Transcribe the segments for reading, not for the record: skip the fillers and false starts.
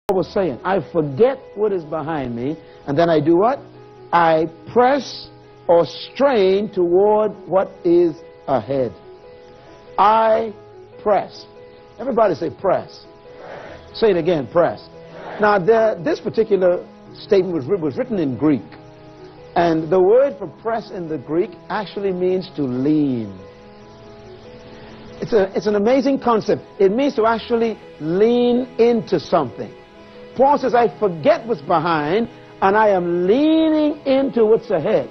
Paul was saying, I forget what is behind me, and then I do what? I press or strain toward what is ahead. I press. Everybody say press. Say it again, press. Now, this particular statement was written in Greek. And the word for press in the Greek actually means to lean. It's an amazing concept. It means to actually lean into something. Paul says, I forget what's behind, and I am leaning into what's ahead.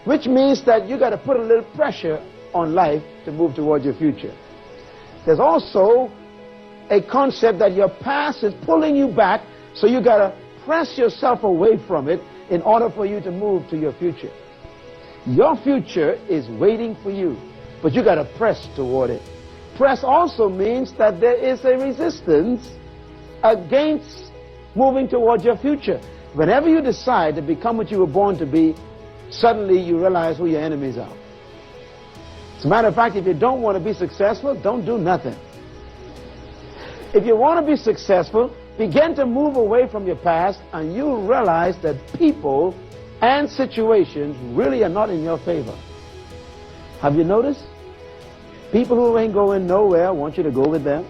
Which means that you got to put a little pressure on life to move towards your future. There's also a concept that your past is pulling you back, so you got to press yourself away from it in order for you to move to your future. Your future is waiting for you, but you got to press toward it. Press also means that there is a resistance against moving towards your future. Whenever you decide to become what you were born to be, suddenly you realize who your enemies are. As a matter of fact, if you don't want to be successful, don't do nothing. If you want to be successful, begin to move away from your past, and you realize that people and situations really are not in your favor. Have you noticed? People who ain't going nowhere want you to go with them.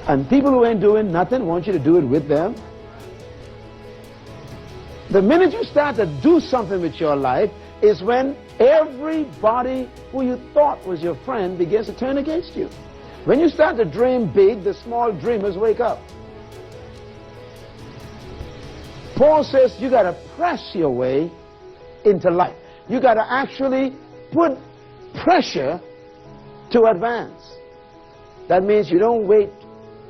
And people who ain't doing nothing want you to do it with them. The minute you start to do something with your life is when everybody who you thought was your friend begins to turn against you. When you start to dream big, the small dreamers wake up. Paul says you got to press your way into life. You got to actually put pressure to advance. That means you don't wait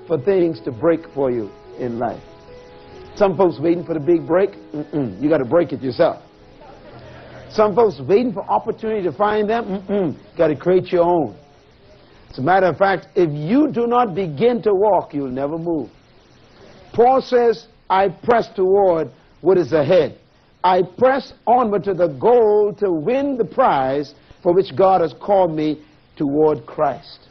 for things to break for you in life. Some folks waiting for the big break. You got to break it yourself. Some folks waiting for opportunity to find them. Got to create your own. As a matter of fact, if you do not begin to walk, you'll never move. Paul says, I press toward what is ahead. I press onward to the goal to win the prize for which God has called me toward Christ.